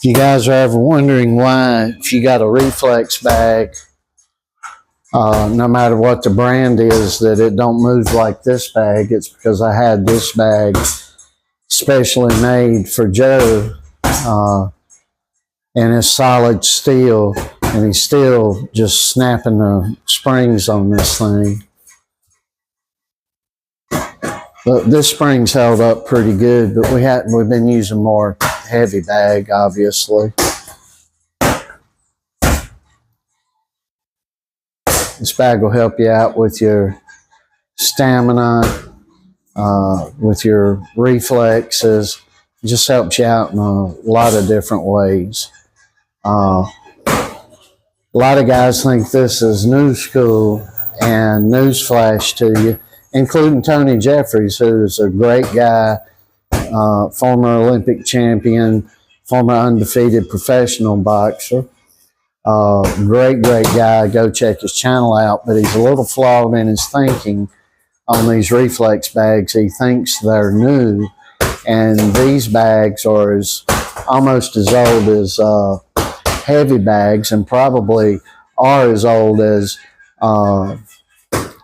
If you guys are ever wondering why, if you got a reflex bag, no matter what the brand is, that it don't move like this bag, it's because I had this bag specially made for Joe, and it's solid steel, and he's still just snapping the springs on this thing. But this spring's held up pretty good, but we've been using more heavy bag, obviously. This bag will help you out with your stamina, with your reflexes. It just helps you out in a lot of different ways. A lot of guys think this is new school, and newsflash to you, including Tony Jeffries, who's a great guy, former Olympic champion, former undefeated professional boxer. Great guy. Go check his channel out, but he's a little flawed in his thinking on these reflex bags. He thinks they're new, and these bags are almost as old as heavy bags, and probably are as old as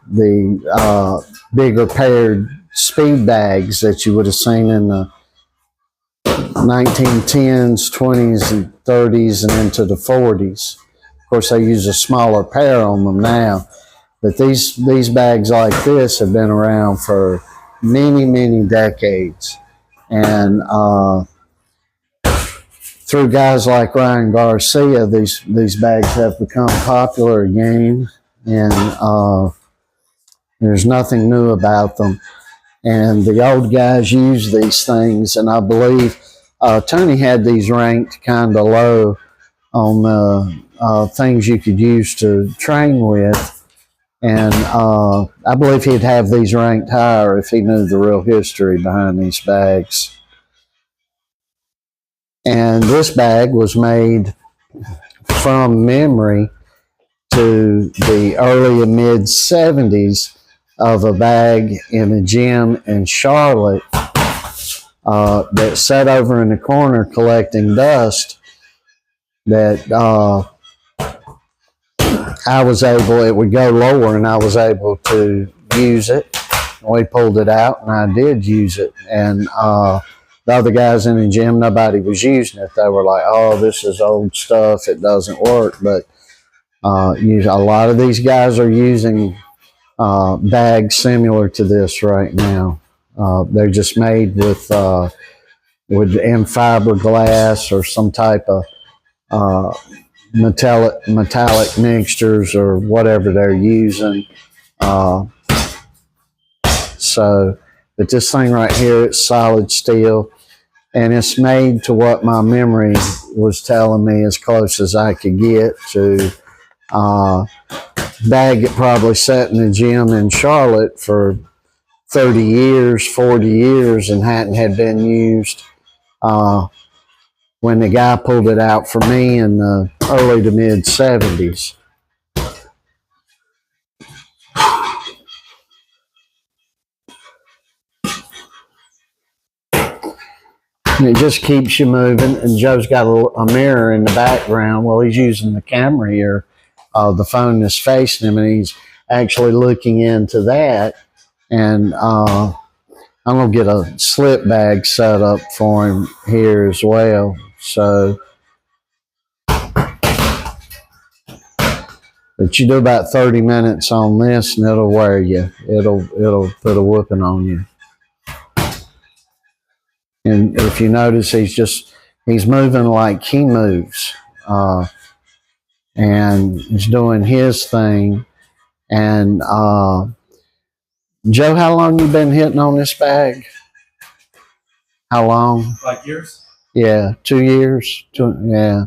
the bigger paired speed bags that you would have seen in the 1910s, 20s, and 30s, and into the 40s. Of course, they use a smaller pair on them now, but these bags like this have been around for many decades, and through guys like Ryan Garcia, these bags have become popular again, and there's nothing new about them. And the old guys use these things, and I believe Tony had these ranked kind of low on things you could use to train with, and I believe he'd have these ranked higher if he knew the real history behind these bags. And this bag was made from memory to the early and mid 70s of a bag in a gym in Charlotte that sat over in the corner collecting dust, that it would go lower, and I was able to use it. We pulled it out, and I did use it. And the other guys in the gym, nobody was using it. They were like, oh, this is old stuff, it doesn't work. But a lot of these guys are using bags similar to this right now. They're just made with in fiberglass or some type of metallic mixtures or whatever they're using. But this thing right here, it's solid steel, and it's made to what my memory was telling me, as close as I could get to bag that probably sat in the gym in Charlotte for 30 years, 40 years, and hadn't been used when the guy pulled it out for me in the early to mid 70s. And it just keeps you moving. And Joe's got a mirror in the background. Well, he's using the camera here, the phone is facing him, and he's actually looking into that. And I'm going to get a slip bag set up for him here as well. So, but you do about 30 minutes on this, and it'll wear you. It'll put a whooping on you. And if you notice, he's moving like he moves, and he's doing his thing. And Joe, how long you been hitting on this bag? How long? Like years? Yeah, 2 years. Yeah.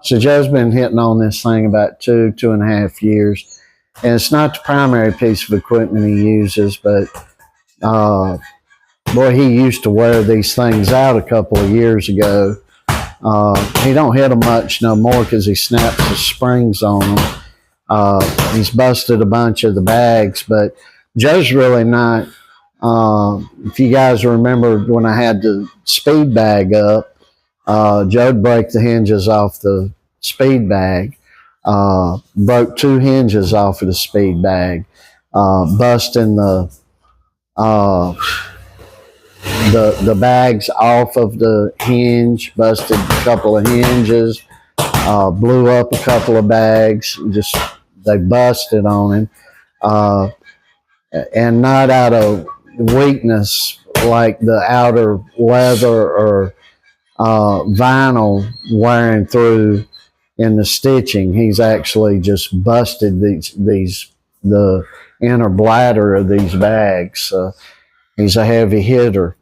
So Joe's been hitting on this thing about 2.5 years. And it's not the primary piece of equipment he uses, but boy, he used to wear these things out a couple of years ago. He don't hit them much no more because he snaps the springs on them. He's busted a bunch of the bags, but Joe's really not If you guys remember when I had the speed bag up, Joe'd break the hinges off the speed bag, broke 2 hinges off of the speed bag, busting uh, the bags off of the hinge, busted a couple of hinges, blew up a couple of bags, just they busted on him, and not out of weakness like the outer leather or vinyl wearing through in the stitching. He's actually just busted the inner bladder of these bags. He's a heavy hitter.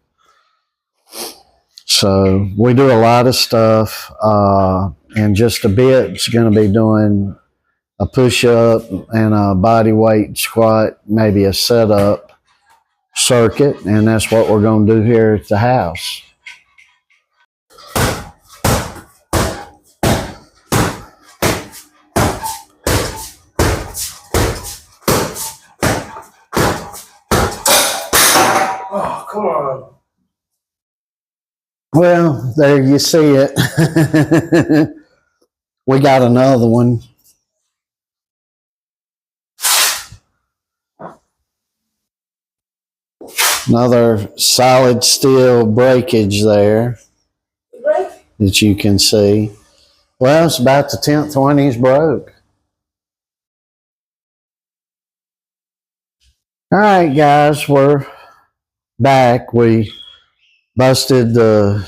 So we do a lot of stuff. In just a bit, it's going to be doing a push-up and a body weight squat, maybe a set-up circuit, and that's what we're going to do here at the house. Oh, come on. Well, there you see it. We got another one. Another solid steel breakage there that you can see. Well, it's about the 10th one he's broke. All right, guys, we're back. We busted the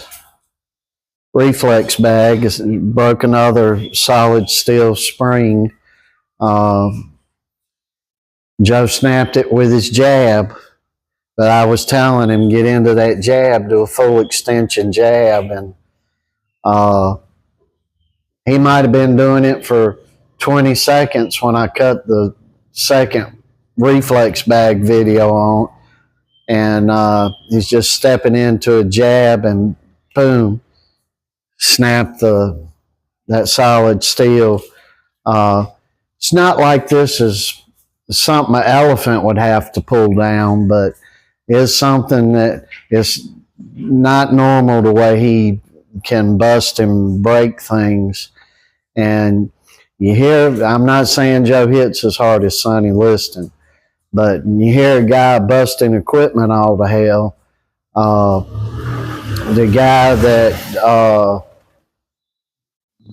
reflex bag, broke another solid steel spring. Joe snapped it with his jab. But I was telling him, get into that jab, do a full extension jab. And he might have been doing it for 20 seconds when I cut the second reflex bag video on. And he's just stepping into a jab and boom, snapped that solid steel. It's not like this is something an elephant would have to pull down, but is something that is not normal the way he can bust and break things. And you hear, I'm not saying Joe hits as hard as Sonny Liston, but you hear a guy busting equipment all to hell. The guy that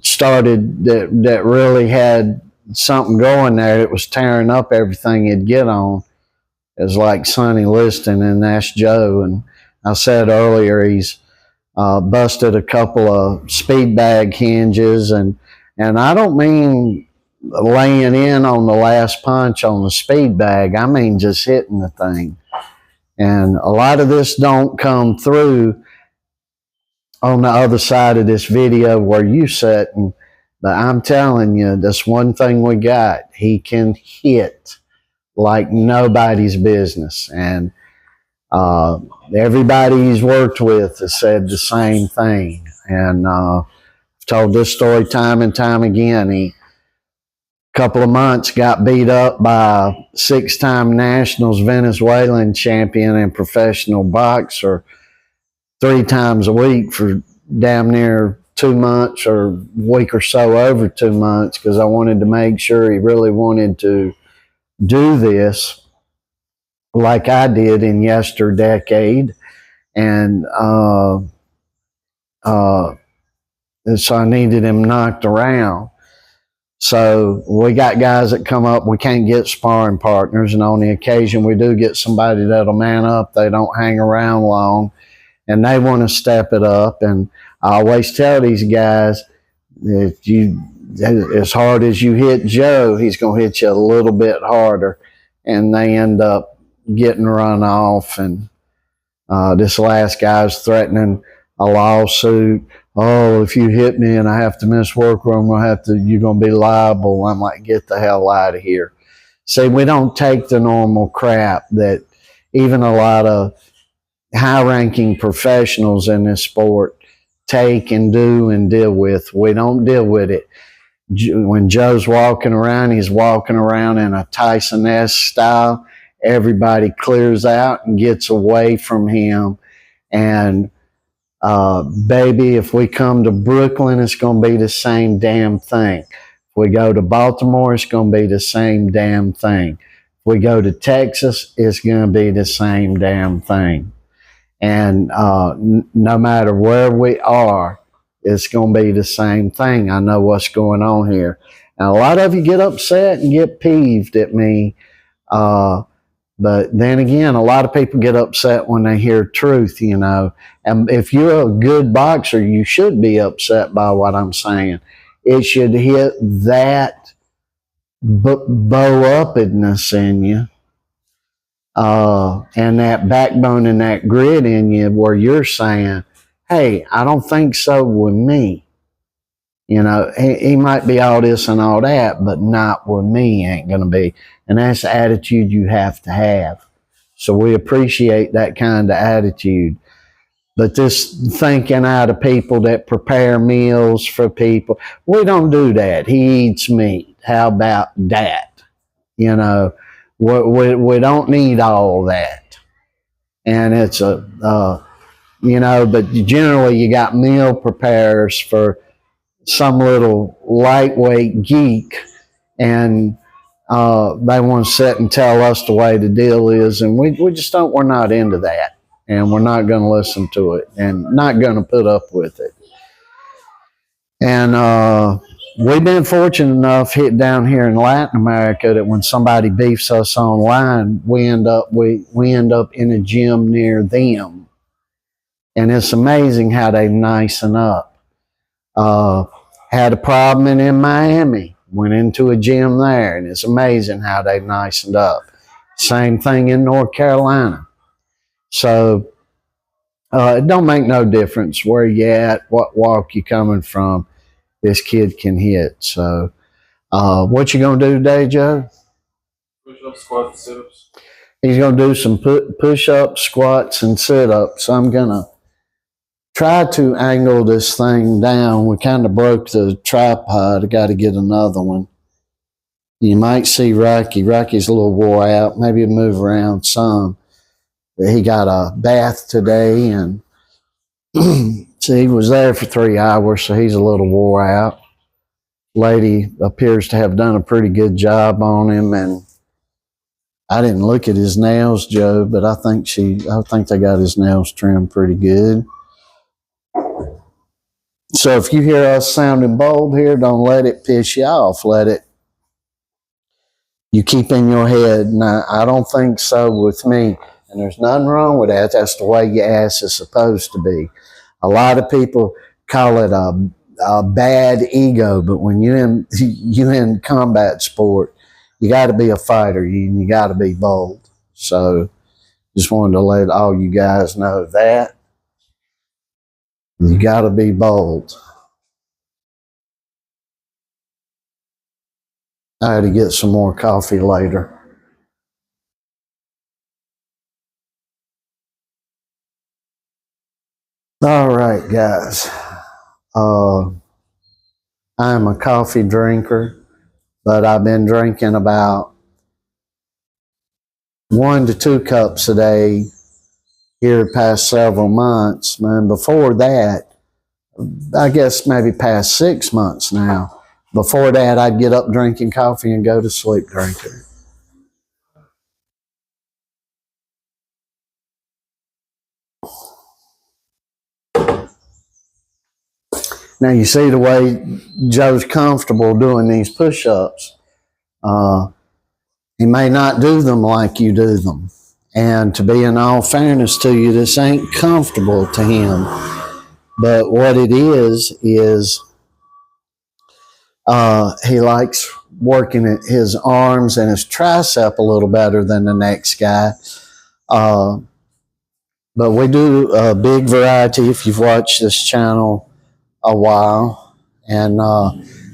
started, that really had something going there, that was tearing up everything he'd get on, is like Sonny Liston, and that's Joe. And I said earlier, he's busted a couple of speed bag hinges, and I don't mean laying in on the last punch on the speed bag. I mean just hitting the thing. And a lot of this don't come through on the other side of this video where you sitting, but I'm telling you, that's one thing we got. He can hit like nobody's business. And everybody he's worked with has said the same thing. And I've told this story time and time again. He, a couple of months, got beat up by a 6-time Nationals Venezuelan champion and professional boxer 3 times a week for damn near 2 months, or a week or so over 2 months, because I wanted to make sure he really wanted to do this like I did in yesterdecade. And so I needed him knocked around. So we got guys that come up, we can't get sparring partners, and on the occasion we do get somebody that'll man up. They don't hang around long, and they want to step it up. And I always tell these guys, if you, as hard as you hit Joe, he's going to hit you a little bit harder. And they end up getting run off. And this last guy's threatening a lawsuit. Oh, if you hit me and I have to miss work, you're going to be liable. I'm like, get the hell out of here. See, we don't take the normal crap that even a lot of high-ranking professionals in this sport take and do and deal with. We don't deal with it. When Joe's walking around, he's walking around in a Tyson-esque style, everybody clears out and gets away from him. And baby, if we come to Brooklyn, it's going to be the same damn thing. If we go to Baltimore, it's going to be the same damn thing. If we go to Texas, it's going to be the same damn thing. And no matter where we are, it's going to be the same thing. I know what's going on here. Now, a lot of you get upset and get peeved at me. But then again, a lot of people get upset when they hear truth, you know. And if you're a good boxer, you should be upset by what I'm saying. It should hit that bow-uppedness in you. And that backbone and that grit in you where you're saying, hey, I don't think so with me. You know, he might be all this and all that, but not with me ain't going to be. And that's the attitude you have to have. So we appreciate that kind of attitude. But this thinking out of people that prepare meals for people, we don't do that. He eats meat. How about that? You know, we don't need all that. And it's you know, but generally you got meal preparers for some little lightweight geek, and they want to sit and tell us the way the deal is, and we just don't, we're not into that, and we're not going to listen to it, and not going to put up with it. And we've been fortunate enough hit down here in Latin America that when somebody beefs us online, we end up in a gym near them, and it's amazing how they nicen up. Had a problem in Miami, went into a gym there, and it's amazing how they nicened up. Same thing in North Carolina. So it don't make no difference where you at, what walk you coming from. This kid can hit. So what you going to do today, Joe? Push-ups, squats, sit-ups. He's going to do some push-ups, squats, and sit-ups. So I'm going to try to angle this thing down. We kind of broke the tripod. I got to get another one. You might see Rocky. Rocky's a little wore out. Maybe he'll move around some. But he got a bath today, and so he was there for 3 hours, so he's a little wore out. Lady appears to have done a pretty good job on him, and I didn't look at his nails, Joe, but I think they got his nails trimmed pretty good. So if you hear us sounding bold here, don't let it piss you off. You keep in your head, now, I don't think so with me. And there's nothing wrong with that. That's the way your ass is supposed to be. A lot of people call it a bad ego, but when you're in combat sport, you got to be a fighter. You got to be bold. So just wanted to let all you guys know that. You got to be bold. I had to get some more coffee later. All right, guys. I'm a coffee drinker, but I've been drinking about 1 to 2 cups a day here the past several months. Man, before that, I guess maybe past 6 months now. Before that, I'd get up drinking coffee and go to sleep drinking. Now you see the way Joe's comfortable doing these push-ups. He may not do them like you do them. And to be in all fairness to you, this ain't comfortable to him. But what it is he likes working at his arms and his tricep a little better than the next guy. But we do a big variety if you've watched this channel a while. And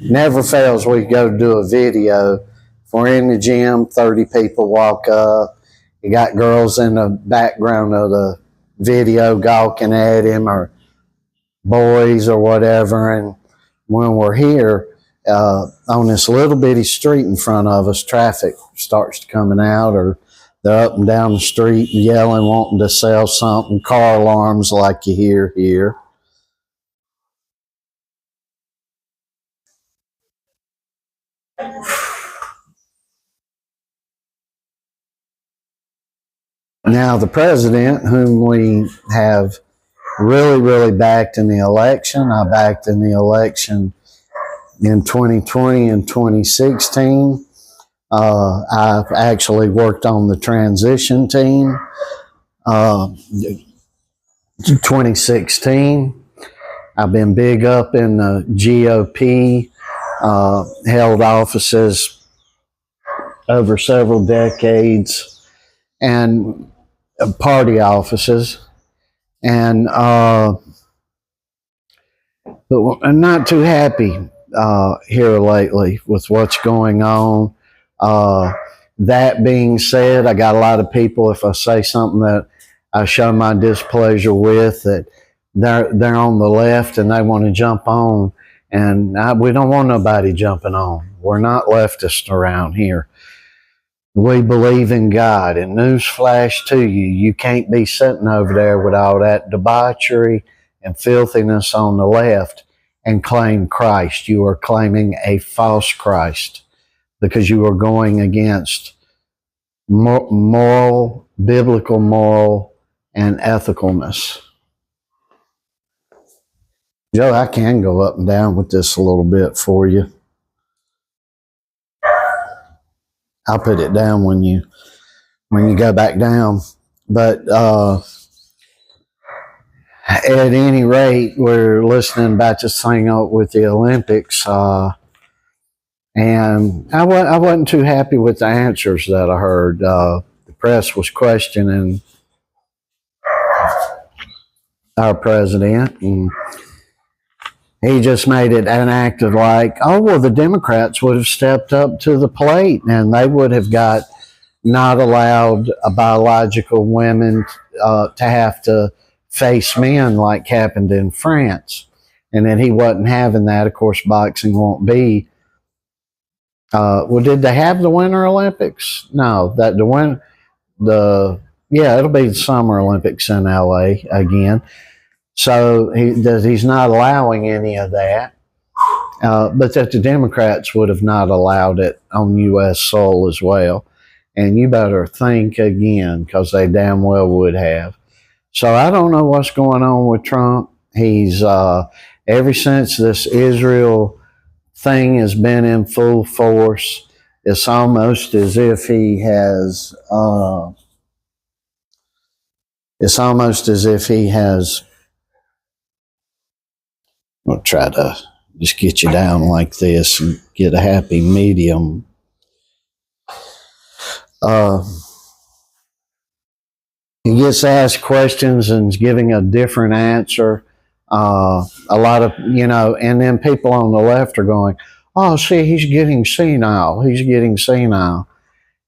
never fails we go do a video. If we're in the gym, 30 people walk up. You got girls in the background of the video gawking at him, or boys or whatever. And when we're here, on this little bitty street in front of us, traffic starts coming out, or They're up and down the street yelling, wanting to sell something, car alarms like you hear here. Now, the president, whom we have really, really backed in the election, I backed in the election in 2020 and 2016. I've actually worked on the transition team. 2016, I've been big up in the GOP, held offices over several decades, and party offices. And but I'm not too happy here lately with what's going on. That being said, I got a lot of people, if I say something that I show my displeasure with, that they're on the left and they want to jump on. And we don't want nobody jumping on. We're not leftists around here. We believe in God. And newsflash to you, you can't be sitting over there with all that debauchery and filthiness on the left and claim Christ. You are claiming a false Christ because you are going against moral, biblical moral, and ethicalness. Joe, I can go up and down with this a little bit for you. I'll put it down when you go back down. But at any rate, we're listening about this thing with the Olympics, and I wasn't too happy with the answers that I heard. The press was questioning our president, and he just made it and acted like, oh, well, the Democrats would have stepped up to the plate and they would have not allowed biological women to have to face men like happened in France. And then he wasn't having that. Of course, boxing won't be. Well, did they have the Winter Olympics? No, it'll be the Summer Olympics in LA again. So he's not allowing any of that. But that the Democrats would have not allowed it on U.S. soil as well. And you better think again, because they damn well would have. So I don't know what's going on with Trump. He's, ever since this Israel thing has been in full force, it's almost as if he has, I'll try to just get you down like this and get a happy medium. He gets asked questions and is giving a different answer. A lot of, and then people on the left are going, oh, see, he's getting senile.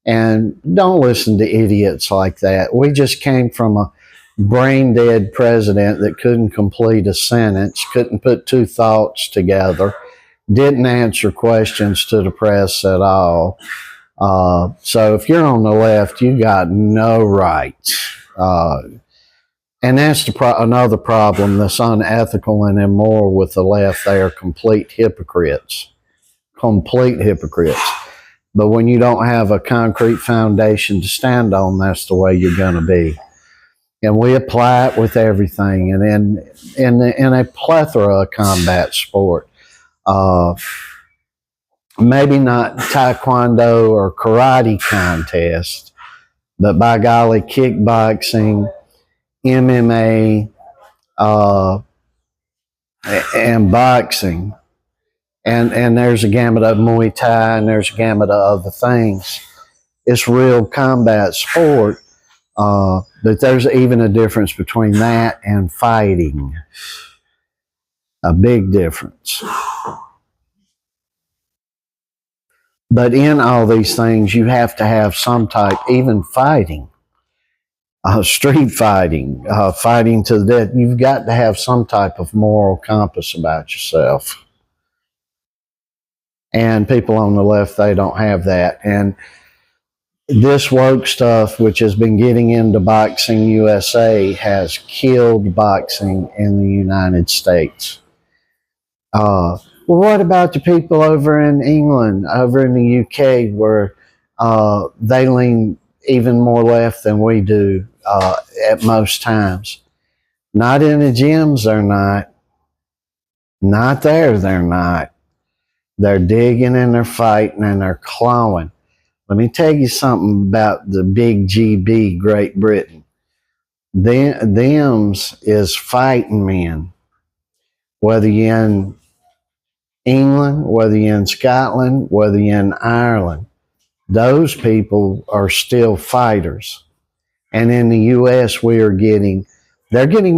And don't listen to idiots like that. We just came from a brain dead president that couldn't complete a sentence, couldn't put two thoughts together, didn't answer questions to the press at all. So if you're on the left, you got no rights. And that's another problem that's unethical and immoral with the left. They are complete hypocrites. But when you don't have a concrete foundation to stand on, that's the way you're going to be. And we apply it with everything. And in a plethora of combat sport. Maybe not taekwondo or karate contest, but by golly, kickboxing, MMA, and boxing. And there's a gamut of Muay Thai, and there's a gamut of other things. It's real combat sport, but there's even a difference between that and fighting. A big difference. But in all these things, you have to have some type, even fighting, street fighting, fighting to the death. You've got to have some type of moral compass about yourself. And people on the left, they don't have that. And this woke stuff, which has been getting into boxing USA, has killed boxing in the United States. Well, what about the people over in England, over in the UK, where they lean even more left than we do at most times? Not in the gyms, they're not. Not there, they're not. They're digging and they're fighting and they're clawing. Let me tell you something about the big GB, Great Britain. Them's is fighting men. Whether you're in England, whether you're in Scotland, whether you're in Ireland, those people are still fighters. And in the US, they're getting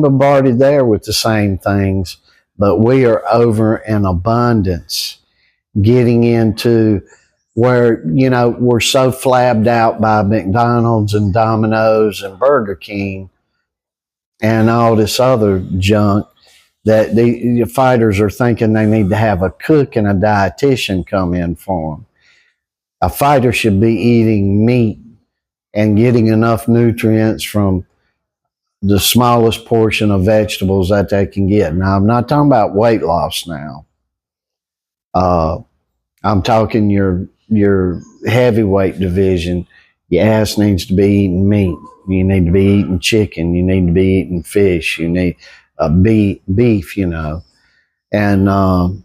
bombarded there with the same things, but we are over in abundance, getting into where, we're so flabbed out by McDonald's and Domino's and Burger King and all this other junk that the fighters are thinking they need to have a cook and a dietitian come in for them. A fighter should be eating meat and getting enough nutrients from the smallest portion of vegetables that they can get. Now, I'm not talking about weight loss now. I'm talking your heavyweight division. Your ass needs to be eating meat. You need to be eating chicken. You need to be eating fish. You need beef, and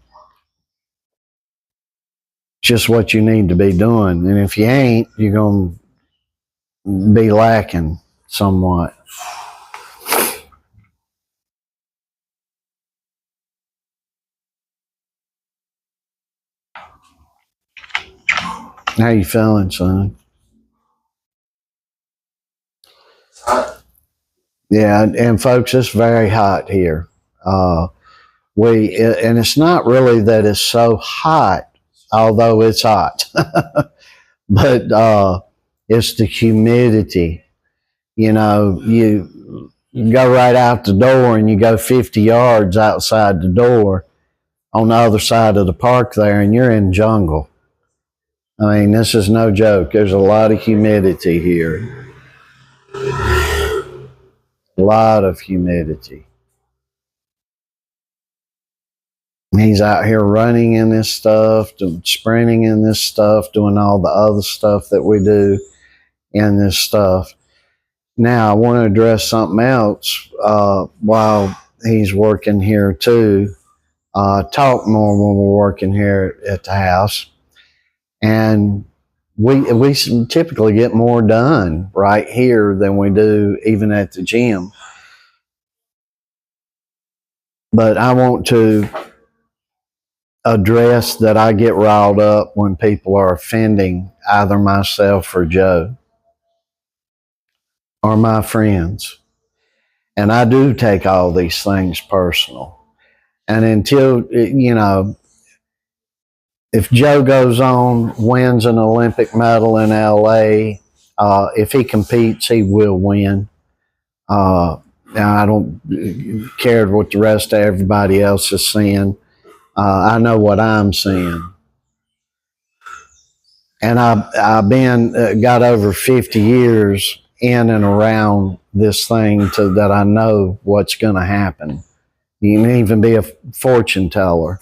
just what you need to be doing. And if you ain't, you're going to be lacking somewhat. How you feeling, son? It's hot. Yeah, and folks, it's very hot here. And it's not really that it's so hot, although it's hot, but it's the humidity. You go right out the door and you go 50 yards outside the door on the other side of the park there, and you're in jungle. I mean, this is no joke. There's a lot of humidity here. A lot of humidity. He's out here running in this stuff, sprinting in this stuff, doing all the other stuff that we do in this stuff. Now, I want to address something else while he's working here too. Talk more when we're working here at the house. And we typically get more done right here than we do even at the gym. But I want to address that I get riled up when people are offending either myself or Joe or my friends. And I do take all these things personal. And until, if Joe goes on, wins an Olympic medal in LA, if he competes, he will win. Now, I don't care what the rest of everybody else is saying. I know what I'm saying. And I've got over 50 years in and around this thing that I know what's going to happen. You can even be a fortune teller,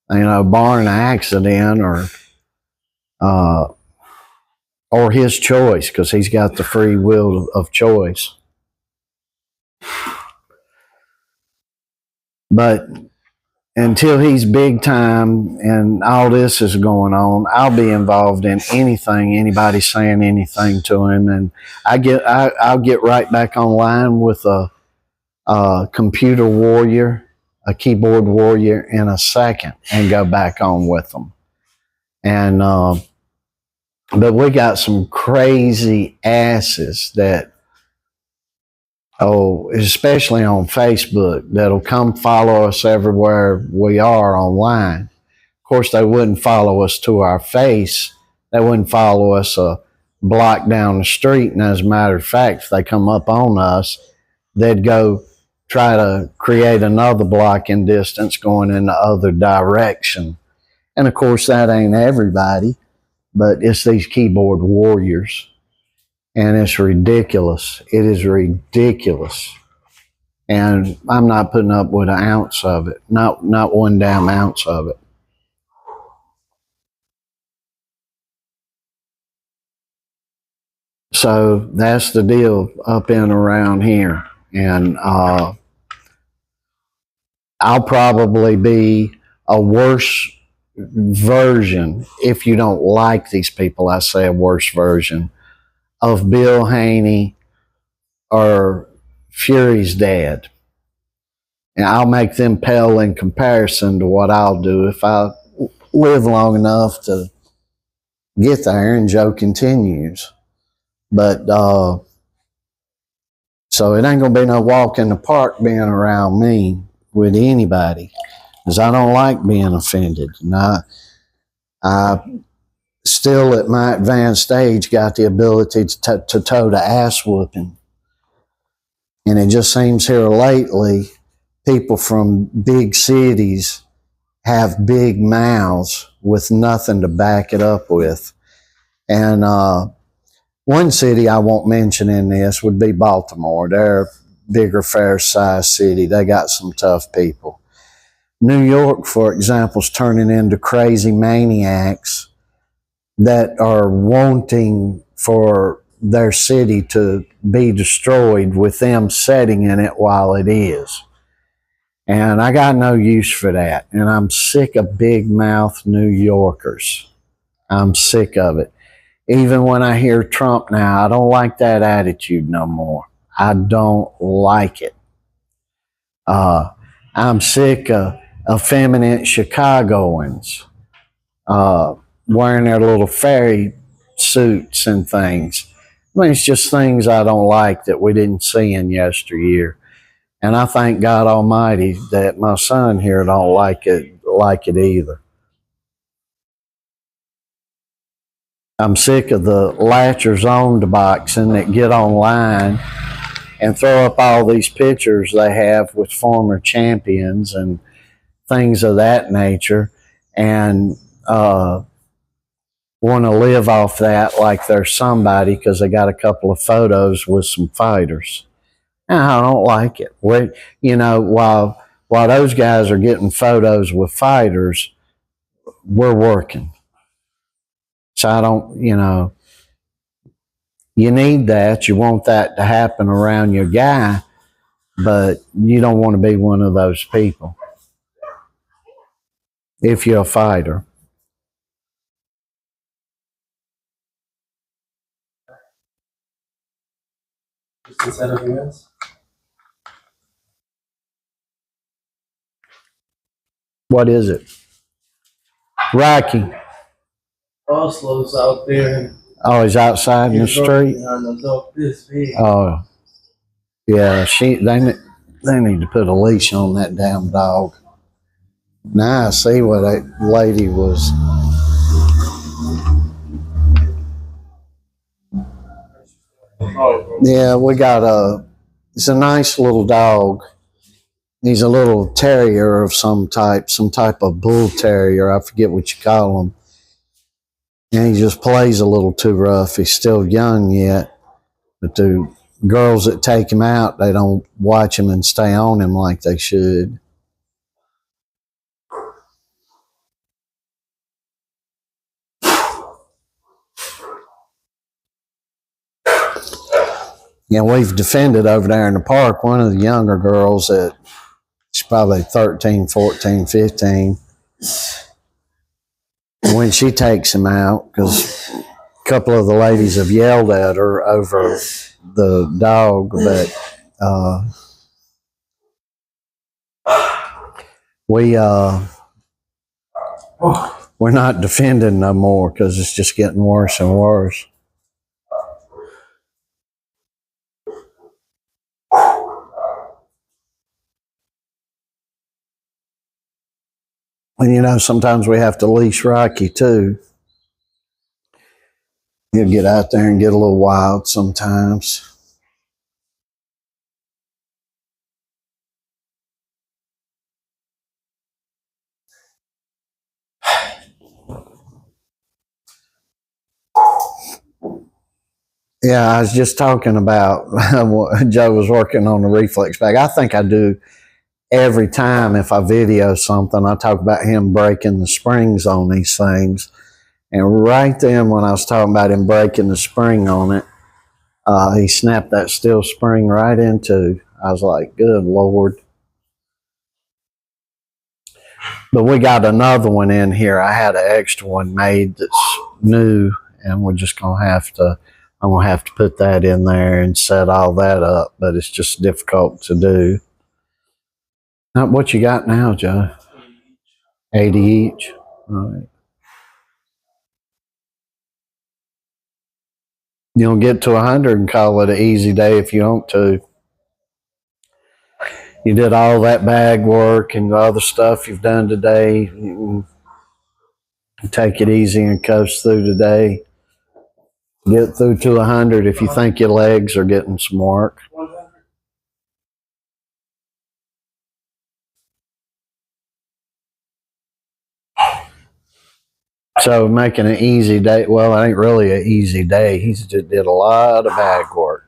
barring an accident or his choice, because he's got the free will of choice. But until he's big time and all this is going on, I'll be involved in anything, anybody saying anything to him, and I'll get right back online with a computer warrior, a keyboard warrior in a second, and go back on with them. And but we got some crazy asses that, especially on Facebook, that'll come follow us everywhere we are online. Of course, they wouldn't follow us to our face. They wouldn't follow us a block down the street. And as a matter of fact, if they come up on us, they'd go try to create another block in distance going in the other direction. And of course, that ain't everybody. but it's these keyboard warriors, and it's ridiculous. It is ridiculous, and I'm not putting up with an ounce of it. Not one damn ounce of it. So that's the deal up and around here, and I'll probably be a worse version, if you don't like these people, I say a worse version of Bill Haney or Fury's dad. And I'll make them pale in comparison to what I'll do if I live long enough to get there. And Joe continues. But so it ain't gonna be no walk in the park being around me with anybody, because I don't like being offended. And I still at my advanced age got the ability to tote a ass whooping. And it just seems here lately, people from big cities have big mouths with nothing to back it up with. And one city I won't mention in this would be Baltimore. They're a bigger, fair-sized city. They got some tough people. New York, for example, is turning into crazy maniacs that are wanting for their city to be destroyed with them sitting in it while it is. And I got no use for that. And I'm sick of big mouth New Yorkers. I'm sick of it. Even when I hear Trump now, I don't like that attitude no more. I don't like it. I'm sick of effeminate Chicagoans wearing their little fairy suits and things. I mean, it's just things I don't like that we didn't see in yesteryear. And I thank God Almighty that my son here don't like it either. I'm sick of the latchers on to boxing that get online and throw up all these pictures they have with former champions and things of that nature, and want to live off that like they're somebody because they got a couple of photos with some fighters. And I don't like it. While those guys are getting photos with fighters, we're working. So I don't, you need that. You want that to happen around your guy, but you don't want to be one of those people if you're a fighter. Is that anything else? What is it? Rocky. Oslo's out there. Oh, he's outside in the street? On the dog this big. Oh, yeah. They need to put a leash on that damn dog. Now I see what that lady was. Yeah, we got it's a nice little dog. He's a little terrier of some type of bull terrier. I forget what you call him. And he just plays a little too rough. He's still young yet. But the girls that take him out, they don't watch him and stay on him like they should. Yeah, we've defended over there in the park one of the younger girls that she's probably 13, 14, 15. When she takes him out, because a couple of the ladies have yelled at her over the dog, but we're not defending no more because it's just getting worse and worse. And sometimes we have to leash Rocky too. He'll get out there and get a little wild sometimes. Yeah, I was just talking about what Joe was working on the reflex bag. I think I do every time if I video something, I talk about him breaking the springs on these things. And right then, when I was talking about him breaking the spring on it, he snapped that steel spring right into. I was like, good Lord. But we got another one in here. I had an extra one made that's new, and we're just going to have to, I'm going to have to put that in there and set all that up, but it's just difficult to do. Now, what you got now, Joe? 80 each? All right. You'll get to 100 and call it an easy day if you want to. You did all that bag work and the other stuff you've done today. You can take it easy and coast through today. Get through to 100 if you think your legs are getting some work. 100. So making an easy day, well, it ain't really an easy day. He just did a lot of bag work.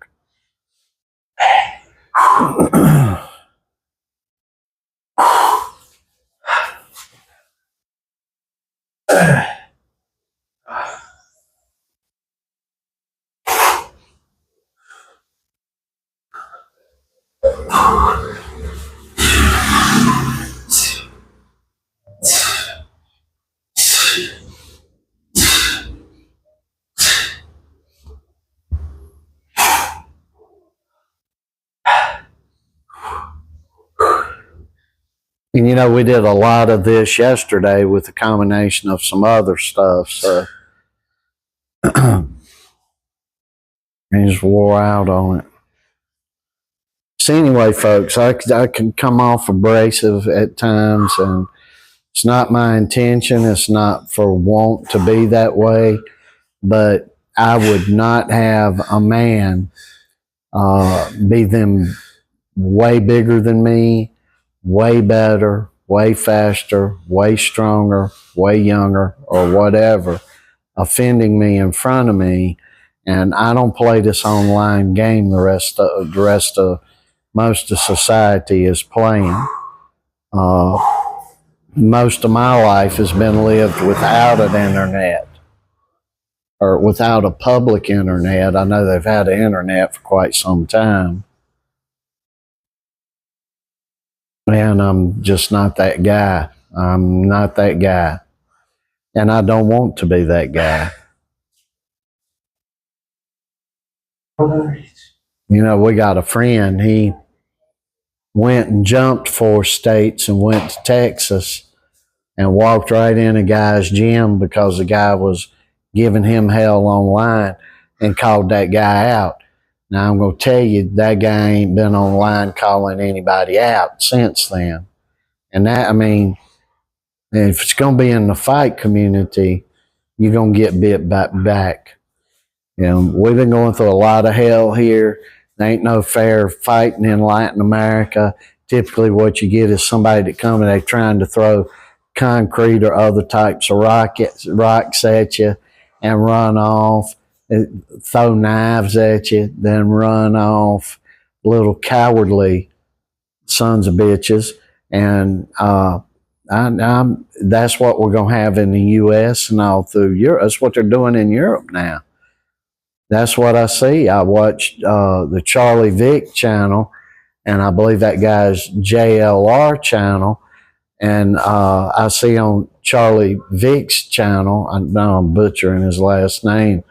And you know, we did a lot of this yesterday with a combination of some other stuff. So I just wore out on it. So anyway, folks, I can come off abrasive at times, and it's not my intention. It's not for want to be that way, but I would not have a man be them way bigger than me, way better, way faster, way stronger, way younger, or whatever, offending me in front of me. And I don't play this online game the rest of most of society is playing. Most of my life has been lived without an internet or without a public internet. I know they've had an internet for quite some time. And I'm just not that guy. I'm not that guy. And I don't want to be that guy. 100 each. You know, we got a friend, he went and jumped 4 states and went to Texas and walked right in a guy's gym because the guy was giving him hell online and called that guy out. Now, I'm going to tell you, that guy ain't been online calling anybody out since then. And that, I mean, if it's going to be in the fight community, you're going to get bit back. You know, we've been going through a lot of hell here. There ain't no fair fighting in Latin America. Typically what you get is somebody that come and they're trying to throw concrete or other types of rocks at you and run off, throw knives at you, then run off. Little cowardly sons of bitches. And that's what we're going to have in the U.S. and all through Europe. That's what they're doing in Europe now. That's what I see. I watched the Charlie Vick channel, and I believe that guy's JLR channel. And I see on Charlie Vick's channel, I know I'm butchering his last name,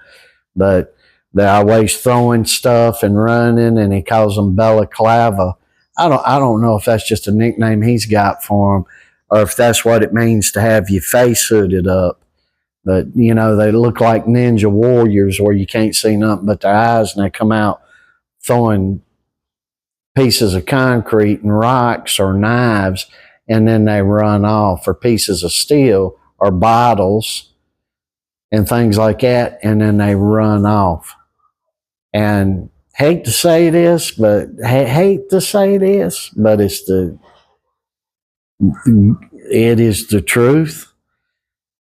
but they're always throwing stuff and running, and he calls them balaclava. I don't know if that's just a nickname he's got for them, or if that's what it means to have your face hooded up. But, you know, they look like ninja warriors where you can't see nothing but their eyes, and they come out throwing pieces of concrete and rocks or knives, and then they run off, or pieces of steel or bottles and things like that, and then they run off. And hate to say this, but it is the truth.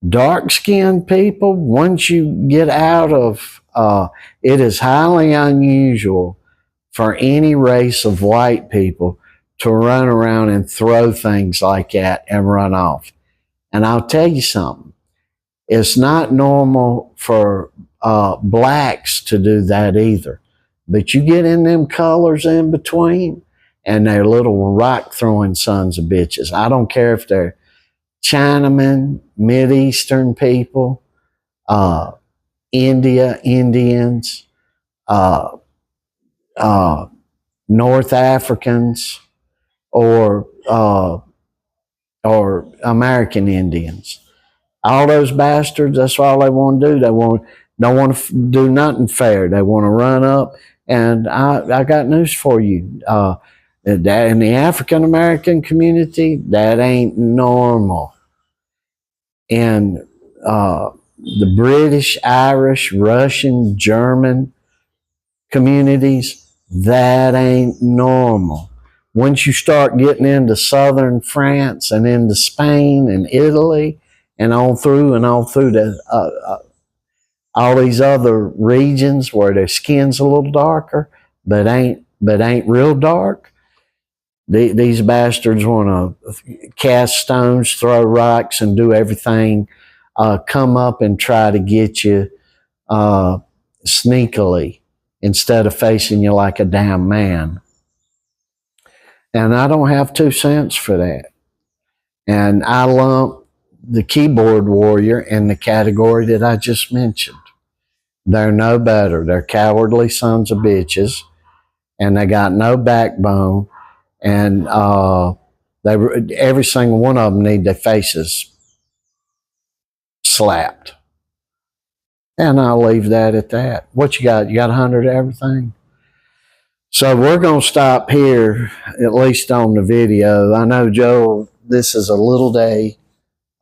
Dark-skinned people, once you get out of it is highly unusual for any race of white people to run around and throw things like that and run off. And I'll tell you something. It's not normal for blacks to do that either. But you get in them colors in between, and they're little rock throwing sons of bitches. I don't care if they're Chinamen, Mideastern people, Indians, North Africans, or American Indians. All those bastards, that's all they want to do. They don't want to do nothing fair. They want to run up. And I got news for you. That in the African American community, that ain't normal. In the British, Irish, Russian, German communities, that ain't normal. Once you start getting into southern France and into Spain and Italy and on through all these other regions where their skin's a little darker, but ain't real dark, these bastards want to cast stones, throw rocks, and do everything, come up and try to get you sneakily instead of facing you like a damn man. And I don't have 2 cents for that. And I lump the keyboard warrior in the category that I just mentioned. They're no better. They're cowardly sons of bitches, and they got no backbone. And every single one of them need their faces slapped. And I'll leave that at that. What you got? You got 100 of everything? So we're going to stop here, at least on the video. I know Joel, this is a little day.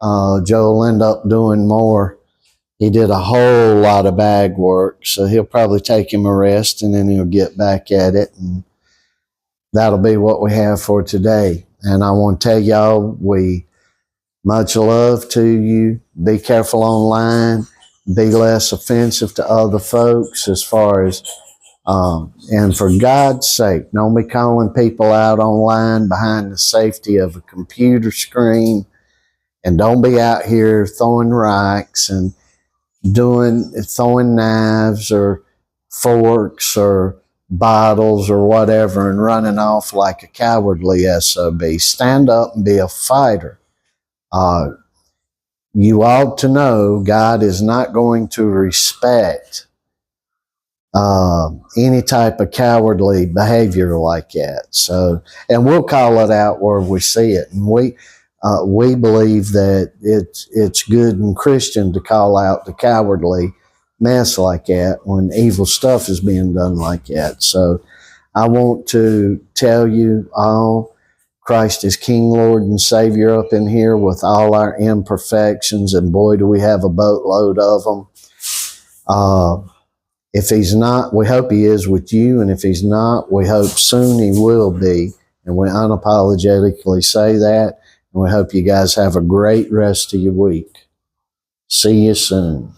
Joel will end up doing more. He did a whole lot of bag work, so he'll probably take him a rest, and then he'll get back at it. And that'll be what we have for today. And I want to tell y'all, much love to you. Be careful online. Be less offensive to other folks as far as, and for God's sake, don't be calling people out online behind the safety of a computer screen. And don't be out here throwing rocks and throwing knives or forks or bottles or whatever and running off like a cowardly SOB. Stand up and be a fighter. You ought to know God is not going to respect any type of cowardly behavior like that. So, and we'll call it out where we see it. And we believe that it's good and Christian to call out the cowardly mess like that when evil stuff is being done like that. So I want to tell you all, Christ is King, Lord, and Savior up in here with all our imperfections, and boy, do we have a boatload of them. If he's not, we hope he is with you, and if he's not, we hope soon he will be, and we unapologetically say that, and we hope you guys have a great rest of your week. See you soon.